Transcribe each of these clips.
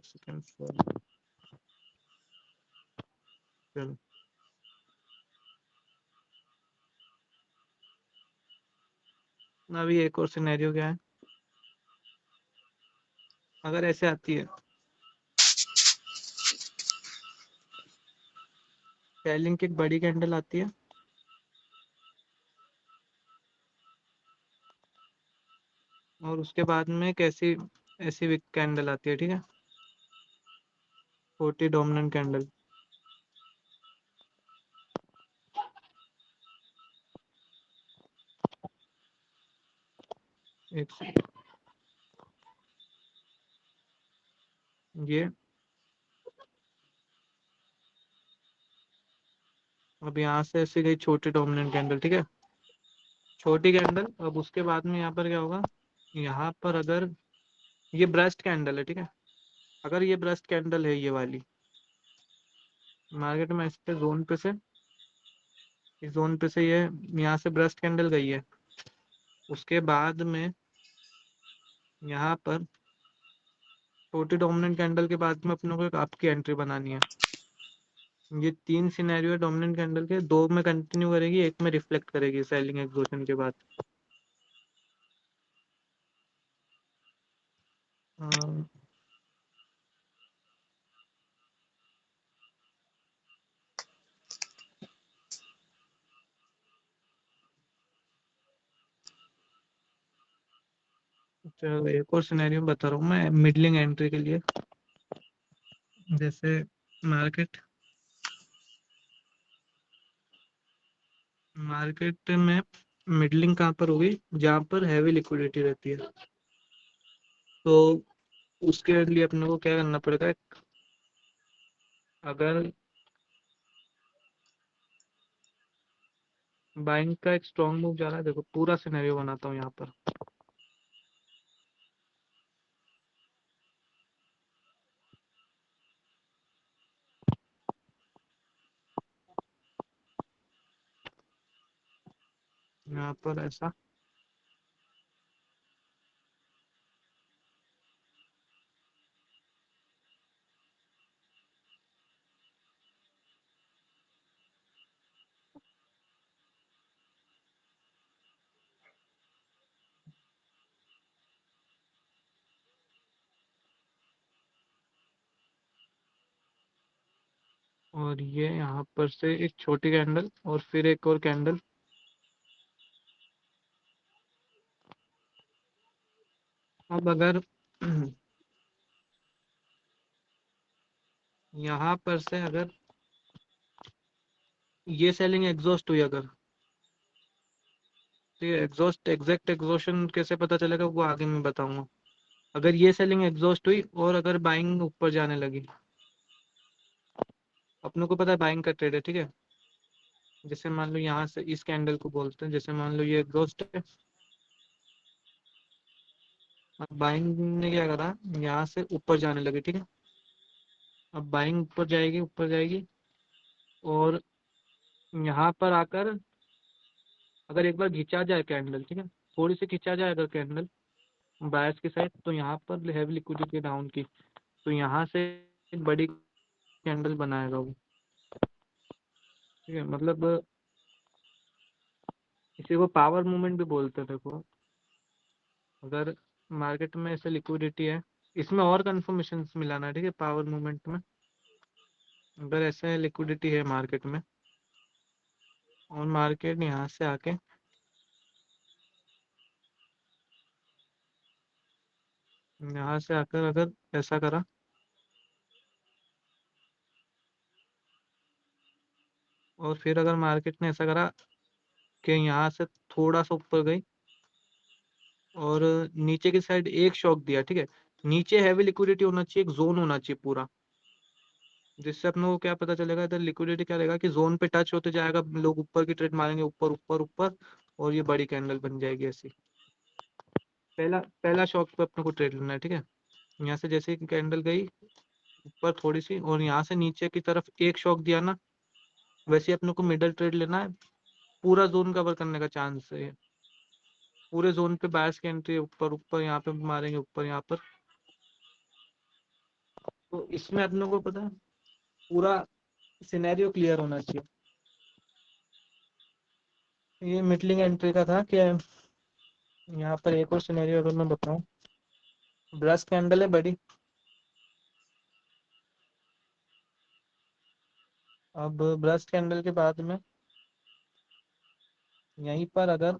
एक सेकंड चलो अभी एक और सिनेरियो क्या है, अगर ऐसे आती है सेलिंग की एक बड़ी कैंडल आती है और उसके बाद में कैसी ऐसी वीक कैंडल आती है, ठीक है, 40 डोमिनेंट कैंडल। एक सेकंड, ये अब यहाँ से ऐसे गई छोटी डोमिनेंट कैंडल, ठीक है, छोटी कैंडल। अब उसके बाद में यहाँ पर क्या होगा, यहाँ पर अगर ये ब्रेस्ट कैंडल है, ठीक है, अगर ये ब्रेस्ट कैंडल है ये वाली, मार्केट में ऐसे जोन पे से, इस जोन पे से ये यहाँ से ब्रेस्ट कैंडल गई है, उसके बाद में यहाँ पर छोटी डोमिनेंट कैंडल के बाद में अपने को एक आपकी एंट्री बनानी है। ये 3 सिनेरियो है डोमिनेंट कैंडल के, 2 में कंटिन्यू करेगी, एक में रिफ्लेक्ट करेगी सेलिंग एग्जॉशन के बाद। चलो एक और सिनेरियो बता रहा हूँ मैं मिडलिंग एंट्री के लिए। जैसे मार्केट में मिडलिंग कहाँ पर होगी, जहाँ पर हैवी लिक्विडिटी रहती है, तो उसके लिए अपने को क्या करना पड़ेगा, अगर बाइंग का एक स्ट्रॉन्ग मूव जा रहा है, देखो पूरा सिनेरियो बनाता हूँ यहाँ पर। यहाँ पर ऐसा, और ये यहाँ पर से एक छोटी कैंडल और फिर एक और कैंडल, अब अगर यहाँ पर से अगर ये सेलिंग एग्जॉस्ट हुई, अगर तो ये एग्जॉस्ट एग्जैक्ट एग्जॉशन कैसे पता चलेगा वो आगे मैं बताऊंगा। अगर ये सेलिंग एग्जॉस्ट हुई और अगर बाइंग ऊपर जाने लगी, अपनों को पता है बाइंग का ट्रेड है, ठीक है, जैसे मान लो यहाँ से इस कैंडल को बोलते हैं, जैसे मान लो ये एग्जॉस्ट है, बाइंग ने क्या करा, यहाँ से ऊपर जाने लगी, ठीक है, अब बाइंग ऊपर जाएगी ऊपर जाएगी, और यहाँ पर आकर अगर एक बार खिंचा जाए कैंडल, ठीक है, थोड़ी सी खिंचा जाए अगर कैंडल बायर्स की साइड, तो यहाँ पर हैवी लिक्विडिटी डाउन की, तो यहाँ से एक बड़ी कैंडल बनाएगा वो, ठीक है, मतलब इसी को पावर मूवमेंट भी बोलते हैं। देखो अगर मार्केट में ऐसे लिक्विडिटी है, इसमें और कंफर्मेशन मिलाना, ठीक है, पावर मूवमेंट में अगर ऐसे लिक्विडिटी है मार्केट में और मार्केट यहाँ से आके यहाँ से आकर अगर ऐसा करा, और फिर अगर मार्केट ने ऐसा करा कि यहाँ से थोड़ा सा ऊपर गई और नीचे की साइड एक शॉक दिया, ठीक है, नीचे हैवी लिक्विडिटी होना चाहिए, एक जोन होना चाहिए पूरा, जिससे अपने को क्या पता चलेगा, इधर लिक्विडिटी क्या रहेगा कि जोन पे टच होते जाएगा, लोग ऊपर की ट्रेड मारेंगे, ऊपर ऊपर ऊपर, और ये बड़ी कैंडल बन जाएगी ऐसी। पहला पहला शॉक पे अपने को ट्रेड लेना है, ठीक है, यहाँ से जैसे ही कैंडल गई ऊपर थोड़ी सी और यहाँ से नीचे की तरफ एक शॉक दिया ना, वैसे ही अपने को मिडल ट्रेड लेना है, पूरा जोन कवर करने का चांस है, पूरे जोन पे बायर्स की एंट्री ऊपर ऊपर यहाँ पे मारेंगे, ऊपर यहाँ पर, तो इसमें अपने को पता है पूरा सिनेरियो क्लियर होना चाहिए। ये मिडलिंग एंट्री का था कि यहाँ पर एक और सिनेरियो अगर मैं बताऊं, ब्रश कैंडल है बड़ी। अब ब्रश कैंडल के बाद में यहीं पर अगर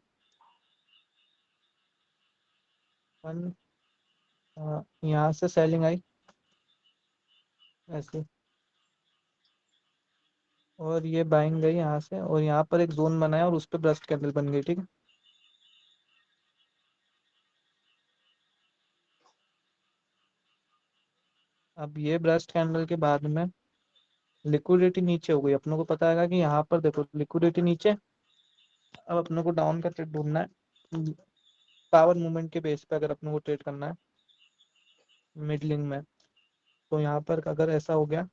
यहाँ से सेलिंग आई ऐसे, और ये बाइंग गई यहाँ से, और यहाँ पर एक जोन बनाया और उस पर ब्रश कैंडल बन गई, ठीक है। अब ये ब्रश कैंडल के बाद में लिक्विडिटी नीचे हो गई। अपनों को पता है कि यहाँ पर देखो लिक्विडिटी नीचे। अब अपनों को डाउन का ट्रेड ढूंढना है पावर मूवमेंट के बेस पे, अगर अपनों को ट्रेड करना है मिडलिंग में। तो यहाँ पर अगर ऐसा हो गया,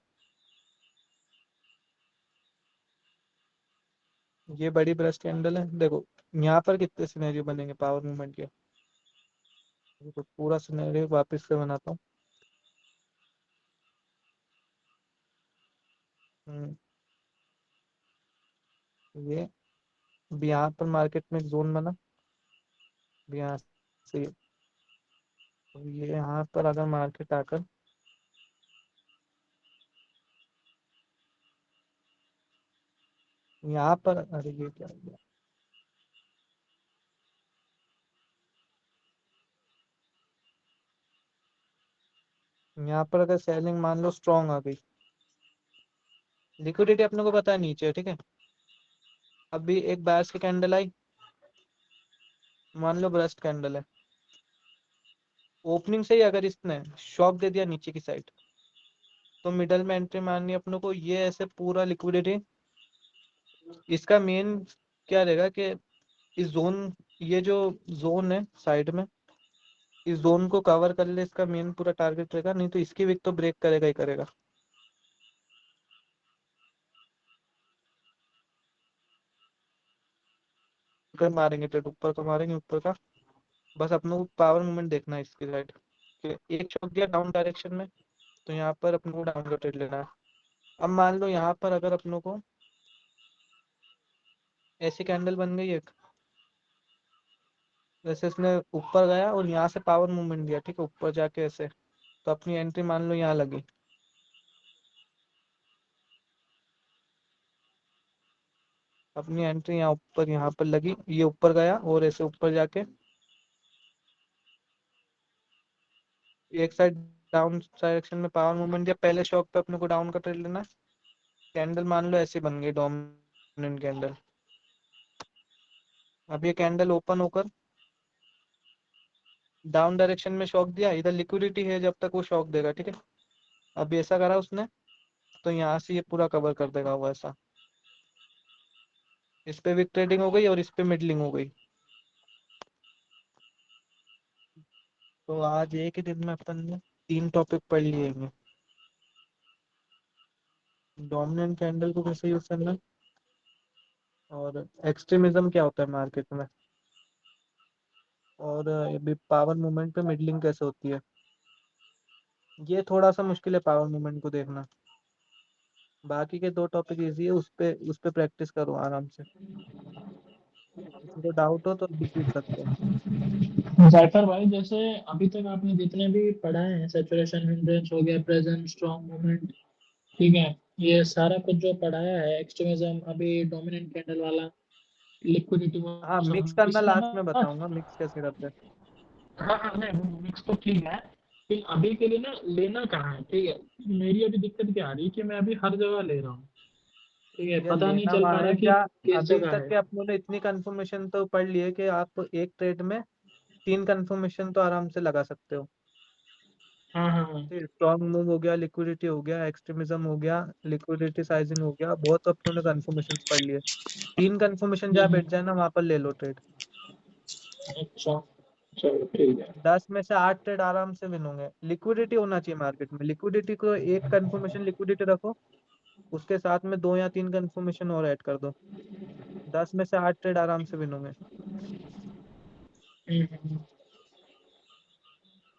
ये बड़ी ब्रश कैंडल है, देखो यहाँ पर कितने सिनेरियो बनेंगे पावर मूवमेंट के। तो पूरा सिनेरियो वापस से बनाता हूँ। ये अब यहाँ पर मार्केट में एक जोन बना, अब यहाँ से ये यहाँ पर अगर मार्केट आकर यहाँ पर, अरे ये क्या हो गया, यहाँ पर अगर सेलिंग मान लो स्ट्रॉन्ग आ गई, लिक्विडिटी अपने को पता है नीचे है, ठीक है। अभी एक बायर्स की कैंडल आई, मान लो ब्रस्ट कैंडल है, ओपनिंग से ही अगर इसने शॉक दे दिया नीचे की साइड, तो मिडल में एंट्री मारनी है अपनों को। ये ऐसे पूरा लिक्विडिटी, इसका मेन क्या रहेगा कि इस जोन, ये जो जोन है साइड में, इस जोन को कवर कर ले, इसका मेन पूरा टारगेट रहेगा। नहीं तो इसकी विक तो ब्रेक करेगा ही करेगा। ऊपर मारेंगे ट्रेड, ऊपर का मारेंगे ऊपर का। बस अपनों को पावर मूवमेंट देखना है इसकी साइड कि एक शॉट दिया डाउन डायरेक्शन में, तो यहाँ पर अपनों को डाउन का ट्रेड लेना है। अब मान लो यहाँ पर अगर अपनों को ऐसी कैंडल बन गई एक, जैसे इसने ऊपर गया और यहाँ से पावर मूवमेंट दिया, ठीक है, ऊपर जाके ऐसे, तो अपनी एंट्री मान लो यहाँ लगी। अपनी एंट्री यहाँ ऊपर, यहाँ पर लगी, ये ऊपर गया और ऐसे ऊपर जाके एक साइड डाउन डायरेक्शन में पावर मूवमेंट दिया, पहले शॉक पे अपने को डाउन का ट्रेड लेना है। कैंडल मान लो ऐसे बन गई डोमिनेंट कैंडल। अब ये कैंडल ओपन होकर डाउन डायरेक्शन में शॉक दिया, इधर लिक्विडिटी है जब तक वो शॉक देगा, ठीक है। अब ऐसा करा उसने, तो यहाँ से ये पूरा कवर कर देगा वो ऐसा। इस पे भी ट्रेडिंग हो गई और इस पे मिडलिंग हो गई। तो आज एक ही दिन में अपन ने 3 टॉपिक पढ़ लिए हैं। डोमिनेंट कैंडल को कैसे यूज करना है, और एक्सट्रीमिज्म क्या होता है मार्केट में, और अभी पावर मूवमेंट पे मिडलिंग कैसे होती है। ये थोड़ा सा मुश्किल है पावर मूवमेंट को देखना। बाकी के 2 टॉपिक इजी है, उस पे प्रैक्टिस करो आराम से। किसी को डाउट हो तो अभी पूछ सकते हो। जायफर भाई, जैसे अभी तक आपने जितने भी पढ़ाए हैं, सेचुरेशन हिंड्रेंस हो गया, प्रेजेंट स्ट्रॉन्ग मूवमेंट, ठीक है, ये सारा कुछ जो पढ़ाया है, एक्सट्रीमिज्म, अभी डोमिनेंट कैंडल वाला, लिक्विडिटी, वो हाँ, मिक्स सब करना इसमें लास्ट में ना। बताऊंगा, मिक्स कैसे करते हैं। हाँ हाँ, नहीं मिक्स तो ठीक है, लेकिन अभी के लिए ना लेना कहाँ है, ठीक है। मेरी अभी दिक्कत क्या आ रही है कि मैं अभी हर जगह ले रहा हूँ, ठीक है, ये पता नहीं लेना चल पा वहाँ रहा है कि क्या, किस अभी जगह तक है। के अपनों ने इतनी कंफर्मेशन तो पढ़ ली है कि आप एक ट्रेड में 3 कंफर्मेशन तो आराम से लगा सकते हो। हाँ हाँ हाँ। स्ट्रॉन्ग मूव हो गया, लिक्विडिटी हो गया, एक्सट्रीमिज्म हो गया, लिक्विडिटी साइजिंग हो गया, बहुत अपनों ने कंफर्मेशन पढ़ लिए। 3 कंफर्मेशन जहाँ बैठ जाए ना, वहां पर ले लो ट्रेड। अच्छा, चलो ठीक है। 10 में से 8 ट्रेड आराम से विन होंगे। लिक्विडिटी होना चाहिए मार्केट में, लिक्विडिटी को एक कंफर्मेशन लिक्विडिटी रखो, उसके साथ में 2 या 3 कंफर्मेशन और ऐड कर दो, 10 में से 8 ट्रेड आराम से विन होंगे।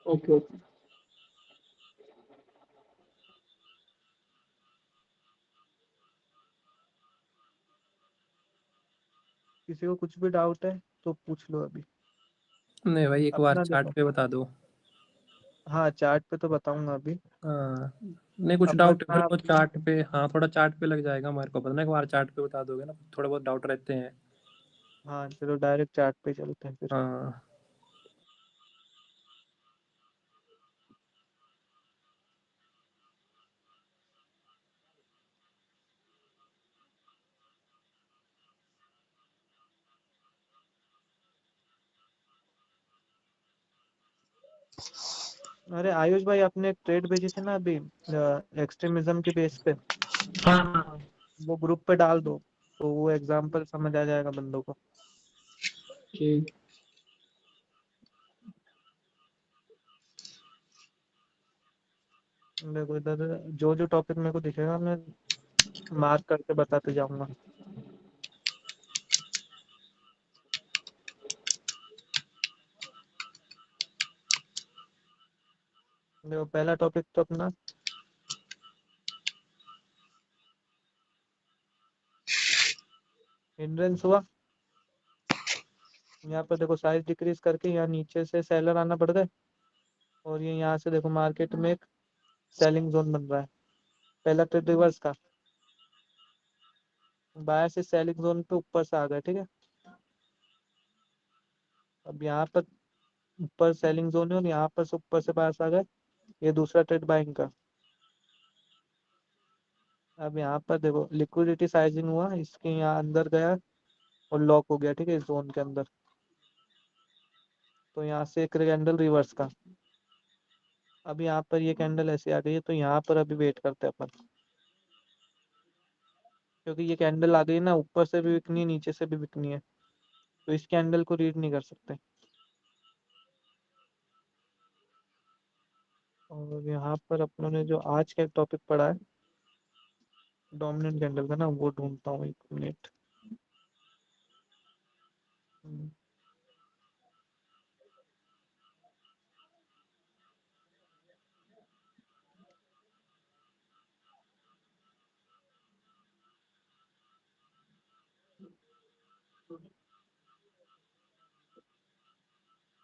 Okay okay. किसी को कुछ भी डाउट है तो पूछ लो अभी। नहीं भाई, एक बार अपना चार्ट देखो, पे बता दो। हाँ चार्ट पे तो बताऊंगा अभी। हाँ, नहीं कुछ अपन डाउट है मेरे यहाँ को चार्ट पे, हाँ थोड़ा चार्ट पे लग जाएगा मेरे को, पता नहीं, एक बार चार्ट पे बता दोगे ना, थोड़े बहुत डाउट रहते हैं। हाँ चलो डायरेक्ट चार्ट पे चलते हैं फिर। हाँ अरे आयुष भाई, आपने एक ट्रेड भेजी थी ना अभी एक्सट्रीमिज्म के बेस पे, हाँ हाँ हाँ, वो ग्रुप पे डाल दो, तो वो एग्जाम्पल समझ आ जाएगा बंदों को। ठीक। देखो इधर जो जो टॉपिक मेरे को दिखेगा मैं मार्क करके बताते जाऊंगा। देखो पहला टॉपिक तो अपना हिंड्रेंस हुआ। यहाँ पर देखो साइज डिक्रीज करके यहाँ नीचे से सेलर आना पड़ गए, और ये यहाँ से देखो मार्केट में एक सेलिंग जोन बन रहा है। पहला ट्रेड रिवर्स का, बायर से सेलिंग जोन पे ऊपर से आ गए, ठीक है। अब यहाँ पर ऊपर सेलिंग जोन है और यहाँ पर से ऊपर से पास आ गए, ये दूसरा ट्रेड बाइंग का। अब यहाँ पर देखो लिक्विडिटी साइजिंग हुआ, इसके यहाँ अंदर गया और लॉक हो गया, ठीक है, इस जोन के अंदर। तो यहाँ से एक कैंडल रिवर्स का, अब यहाँ पर ये कैंडल ऐसे आ गई है, तो यहाँ पर अभी वेट करते हैं अपन, क्योंकि ये कैंडल आ गई ना, ऊपर से भी बिकनी है नीचे से भी बिकनी है, तो इस कैंडल को रीड नहीं कर सकते। और यहाँ पर अपनों ने जो आज का टॉपिक पढ़ा है डोमिनेंट कैंडल का ना, वो ढूंढता हूँ, एक मिनट।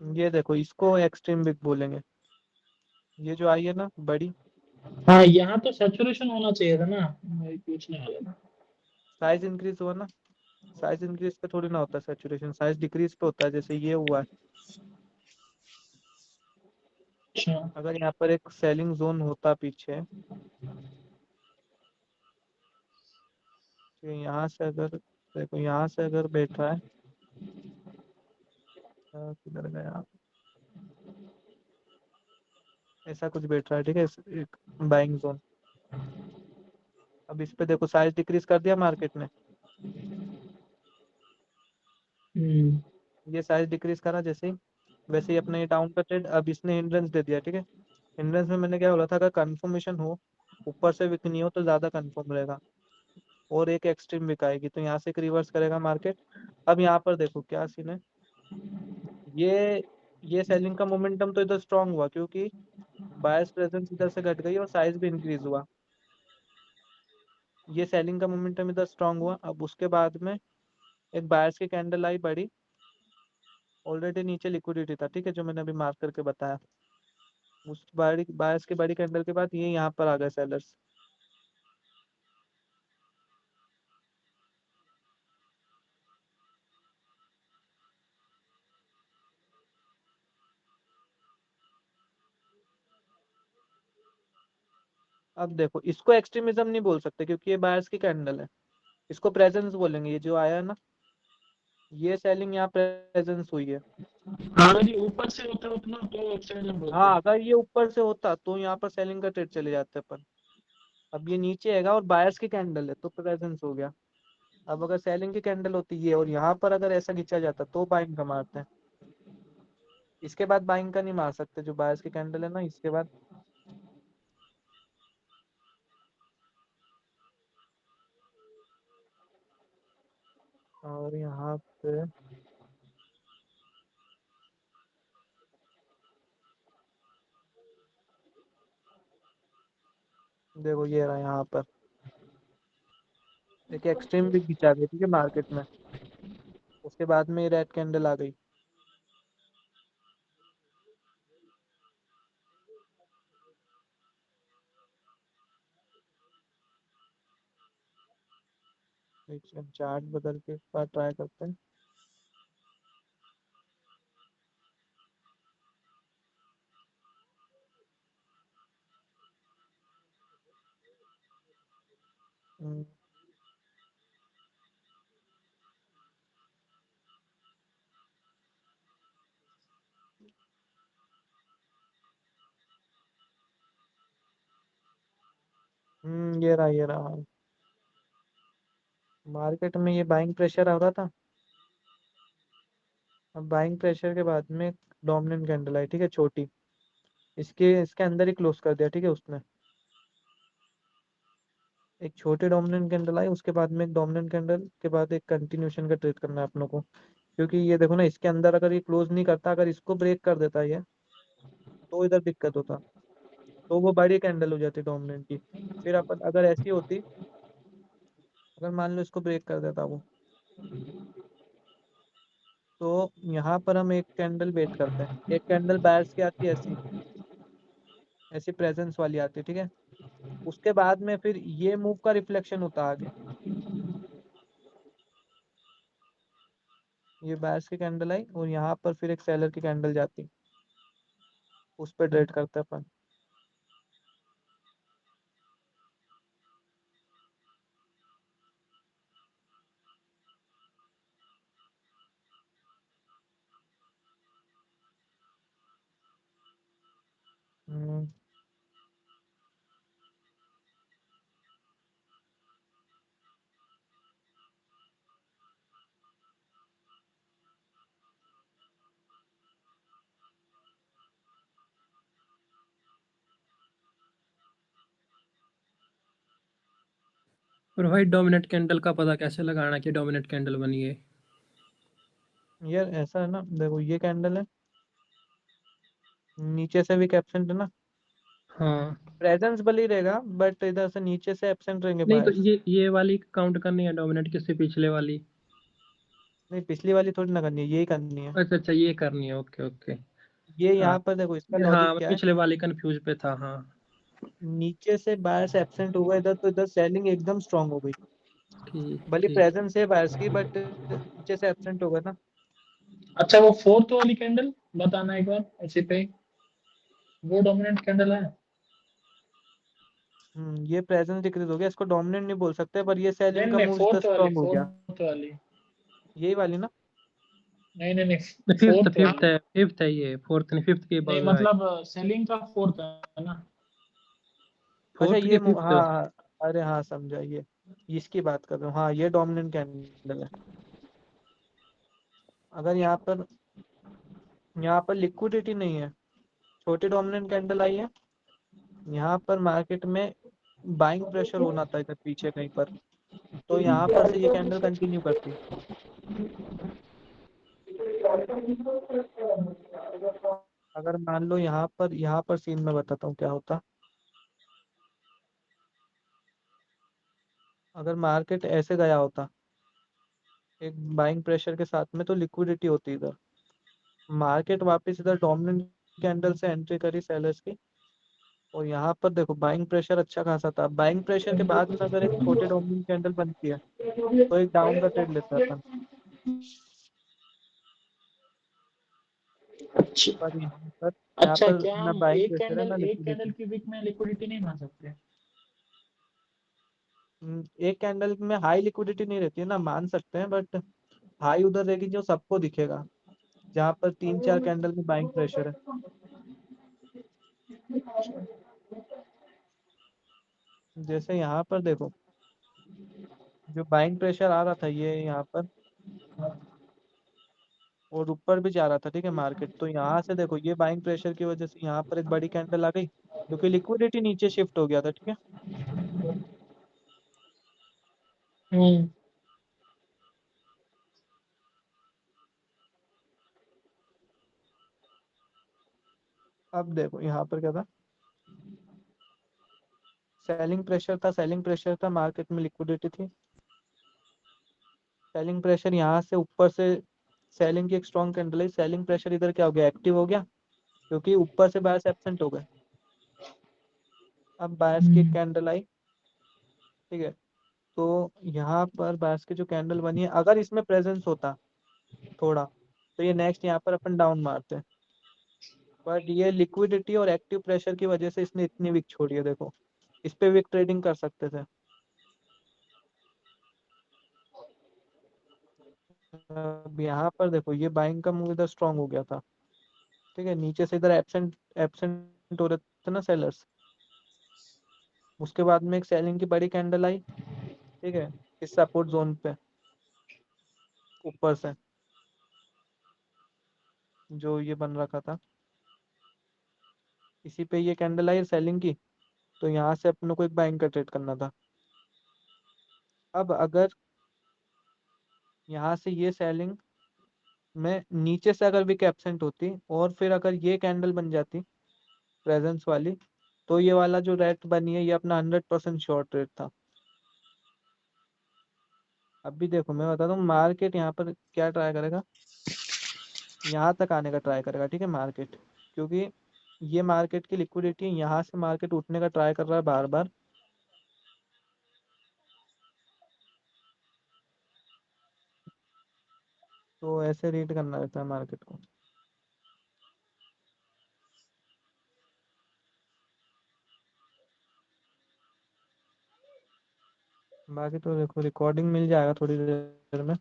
ये देखो इसको एक्सट्रीम बिग बोलेंगे, ये जो आई है ना बड़ी, हाँ, यहाँ तो सैचुरेशन होना चाहिए था ना, मैं पूछने वाला था। साइज इंक्रीज हुआ ना, साइज इंक्रीज पे थोड़ी ना होता है सैचुरेशन, साइज डिक्रीज पे होता है, जैसे ये हुआ है। अच्छा। अगर यहाँ पर एक सेलिंग जोन होता पीछे, तो यहाँ से अगर देखो, यहाँ से अगर बैठा है, किधर गया, ऐसा कुछ बैठ रहा है, ठीक है, एक बाइंग जोन। अब इस पे देखो साइज डिक्रीज कर दिया मार्केट ने, हम्म। ये साइज डिक्रीज करा जैसे ही, वैसे ही अपना ये डाउन का ट्रेड, अब इसने हिंड्रेंस दे दिया, ठीक है। हिंड्रेंस में मैंने क्या बोला था, अगर कंफर्मेशन हो, ऊपर से विकनी हो तो ज्यादा कंफर्म रहेगा, और एक एक्सट्रीम विक आएगी, तो यहाँ से एक रिवर्स करेगा मार्केट। अब यहाँ पर देखो क्या सीन है, ये ये सेलिंग का मोमेंटम तो इधर स्ट्रांग हुआ, क्योंकि बायर्स प्रेजेंस इधर से घट गई और साइज भी इंक्रीज हुआ। ये सेलिंग का मोमेंटम इधर स्ट्रांग हुआ। अब उसके बाद में एक बायर्स की कैंडल आई बड़ी, ऑलरेडी नीचे लिक्विडिटी था, ठीक है, जो मैंने अभी मार्क करके बताया। उस बड़ी बायर्स की बड़ी कैंडल के बाद ये यहाँ पर आ गए सेलर्स। अब देखो इसको एक्सट्रीमिज्म नहीं बोल सकते, क्योंकि ये बायर्स की कैंडल है, इसको प्रेजेंस बोलेंगे। ये जो आया है ना, ये सेलिंग यहाँ प्रेजेंस हुई है। हाँ, अगर ये ऊपर से होता उतना तो एक्सटेंशन बोलते हाँ हैं। अगर ये ऊपर से होता तो यहाँ पर सेलिंग का ट्रेड चले जाते अपन। अब ये नीचे हैगा और बायर्स की कैंडल है, तो प्रेजेंस हो गया। अब अगर सेलिंग की कैंडल होती ये, और यहाँ पर अगर ऐसा खींचा जाता, तो बाइंग का मारते हैं। इसके बाद बाइंग का नहीं मार सकते, जो बायर्स की कैंडल है ना, इसके बाद। और यहाँ पे देखो ये रहा, यहाँ पर एक एक्सट्रीम भी खींचा गया, ठीक है, मार्केट में। उसके बाद में रेड कैंडल आ गई। चार्ट बदल के एक बार ट्राई करते हैं। हम्म, ये रहा मार्केट में ये बाइंग प्रेशर आ रहा था। अब बाइंग प्रेशर के बाद में डोमिनेंट कैंडल आई, ठीक है, छोटी, इसके अंदर ही क्लोज कर दिया, ठीक है उसने। एक छोटी डोमिनेंट कैंडल आई, उसके बाद में एक डोमिनेंट कैंडल के बाद एक कंटिन्यूशन का ट्रेड करना है अपनों को, क्योंकि ये देखो ना, इसके अंदर अगर ये क्लोज नहीं करता, अगर इसको ब्रेक कर देता ये, तो इधर दिक्कत होता, तो वो बड़ी कैंडल हो जाती डोमिनेंट की। फिर अपन अगर ऐसी होती, अगर मान लो इसको ब्रेक कर देता वो, तो यहाँ पर हम एक कैंडल वेट करते हैं, एक कैंडल बायर्स की आती है ऐसी, ऐसी प्रेजेंस वाली आती है, ठीक है। उसके बाद में फिर ये मूव का रिफ्लेक्शन होता आगे, ये बायर्स की कैंडल आई और यहाँ पर फिर एक सेलर की कैंडल जाती, उस पर ट्रेड करते हैं अपन। हम्म, और भाई डोमिनेट कैंडल का पता कैसे लगाना कि डोमिनेट कैंडल बनी है? यार ऐसा है ना, देखो ये कैंडल है, नीचे से भी एब्सेंट है ना, हाँ। प्रेजेंस भले ही रहेगा, बट इधर से नीचे से एब्सेंट रहेंगे नहीं तो बायर्स। ये वाली काउंट करनी है डोमिनेट, किससे पिछले वाली? नहीं, पिछली वाली थोड़ी ना करनी है, यही करनी है। अच्छा अच्छा, ये करनी है, ओके ओके। ये हाँ यहाँ पर देखो, इसका लॉजिक हाँ, मैं क्या है, पिछले वाली कंफ्यूज पे था, हाँ। नीचे से बायर्स एब्सेंट हुआ इधर, तो इधर सेलिंग एकदम स्ट्रांग हो गई, ठीक भले ठीक। प्रेजेंस है बायर्स की, बट नीचे से एब्सेंट होगा ना। अच्छा, वो फोर्थ वाली कैंडल बताना एक बार ऐसे पे, वो डोमिनेंट कैंडल है? ये प्रेजेंस डिक्रीज हो गया, इसको डोमिनेंट नहीं बोल सकते, पर ये नहीं सेलिंग का नहीं, मूव इधर फोर्थ वाली, स्ट्रांग हो गया। फोर्थ वाली। यही वाली ना। नहीं नहीं नहीं, फिफ्थ फोर्थ फिफ्थ वाली। है, फिफ्थ है ये, फोर्थ नहीं, फिफ्थ के नहीं बाद में आई। मतलब सेलिंग का फोर्थ है ना? अच्छा फोर्थ ये की फिफ्थ। हाँ हाँ, अरे हाँ समझा, ये इसकी बात कर रहा हूँ, हाँ ये डोमिनेंट कैंडल है। अगर यहाँ पर लिक्विडिटी नहीं है, छोटी डोमिनेंट कैंडल आई है, यहाँ पर मार्केट में बाइंग प्रेशर होना था इधर पीछे कहीं पर, तो यहाँ पर से ये कैंडल कंटिन्यू करती। अगर मान लो यहाँ पर सीन में बताता हूँ क्या होता, अगर मार्केट ऐसे गया होता एक बाइंग प्रेशर के साथ में, तो लिक्विडिटी होती इधर, मार्केट वापस इधर डोमिनेंट कैंडल से एंट्री करी सेलर्स की, और यहाँ पर देखो बाइंग प्रेशर अच्छा खासा था, बाइंग प्रेशर के बाद में अगर एक छोटे डोमिनेंट कैंडल बनती है, तो एक डाउन का ट्रेड लेता है अपन। अच्छा। पर यहाँ अच्छा, पर क्या ना हम बाइंग एक प्रेशर है कैंडल ना एक कैंडल लिक्विडिटी। की वीक में लिक्विडिटी नहीं बना सकते? एक कैंडल में हाई लिक्विडिटी नहीं रहती है ना, मान सकते हैं, बट हाई उधर रहेगी जो सबको दिखेगा, जहाँ पर 3-4 कैंडल में बाइंग प्रेशर है। जैसे यहाँ पर देखो, जो बाइंग प्रेशर आ रहा था ये यहाँ पर, और ऊपर भी जा रहा था, ठीक है मार्केट, तो यहाँ से देखो ये बाइंग प्रेशर की वजह से यहाँ पर एक बड़ी कैंडल आ गई, क्योंकि लिक्विडिटी नीचे शिफ्ट हो गया था, ठीक है। हम्म। अब देखो यहाँ पर क्या था, सेलिंग प्रेशर था, मार्केट में लिक्विडिटी थी, सेलिंग प्रेशर यहाँ से ऊपर से सेलिंग की एक स्ट्रॉन्ग कैंडल आई, सेलिंग प्रेशर इधर क्या हो गया, एक्टिव हो गया, क्योंकि ऊपर से बायर्स एब्सेंट हो गए। अब बायर्स की एक कैंडल आई, ठीक है, तो यहाँ पर बायर्स की जो कैंडल बनी है, अगर इसमें प्रेजेंस होता थोड़ा, तो ये नेक्स्ट यहाँ पर अपन डाउन मारते, बट ये लिक्विडिटी और एक्टिव प्रेशर की वजह से इसने इतनी विक छोड़ी है। देखो इस पे विक ट्रेडिंग कर सकते थे। अब यहाँ पर देखो ये बाइंग का मूव इधर स्ट्रांग हो गया था, ठीक है, नीचे से इधर एब्सेंट एब्सेंट हो रहे थे ना सेलर्स, उसके बाद में एक सेलिंग की बड़ी कैंडल आई, ठीक है, इस सपोर्ट जोन पे ऊपर से जो ये बन रखा था, इसी पे ये कैंडल आई सेलिंग की, तो यहाँ से अपने को एक बाइंग का ट्रेड करना था। अब अगर यहाँ से ये सेलिंग में नीचे से अगर विक एब्सेंट होती और फिर अगर ये कैंडल बन जाती प्रेजेंस वाली, तो ये वाला जो रेट बनी है ये अपना 100% शॉर्ट रेट था। अभी देखो मैं बताता हूँ मार्केट यहाँ पर क्या ट्राई करेगा, यहाँ तक आने का ट्राई करेगा, ठीक है मार्केट, क्योंकि ये मार्केट की लिक्विडिटी है, यहाँ से मार्केट उठने का ट्राई कर रहा है बार बार। तो ऐसे रीड करना रहता है मार्केट को। बाकी तो देखो रिकॉर्डिंग मिल जाएगा थोड़ी देर में।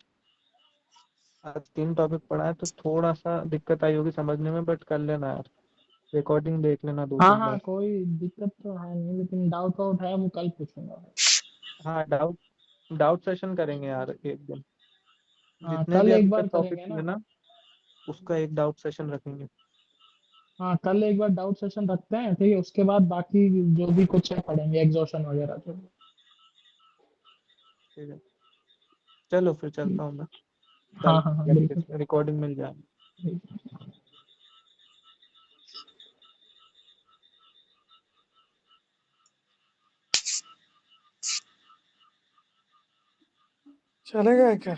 आज 3 टॉपिक पढ़ा है तो थोड़ा सा दिक्कत आई होगी समझने में, बट कर लेना यार, रिकॉर्डिंग देख लेना 2-3 हाँ बार। कोई दिक्कत तो है नहीं, लेकिन डाउट वाउट है वो कल पूछूंगा। हाँ डाउट डाउट सेशन करेंगे यार एक दिन, हाँ जितने भी कल अभी एक बार तक टॉपिक करेंगे हुए ना। ना उसका एक डाउट सेशन रखेंगे। हाँ कल एक बार डाउट सेशन रखते हैं, ठीक है, उसके बाद बाकी जो भी कुछ है पढ़ेंगे एग्जॉशन वगैरह तो। ठीक है चलो फिर चलता हूँ मैं, हाँ कल हाँ हाँ बिल्कुल। रिकॉर्डिंग मिल जाएगी। चलेगा क्या?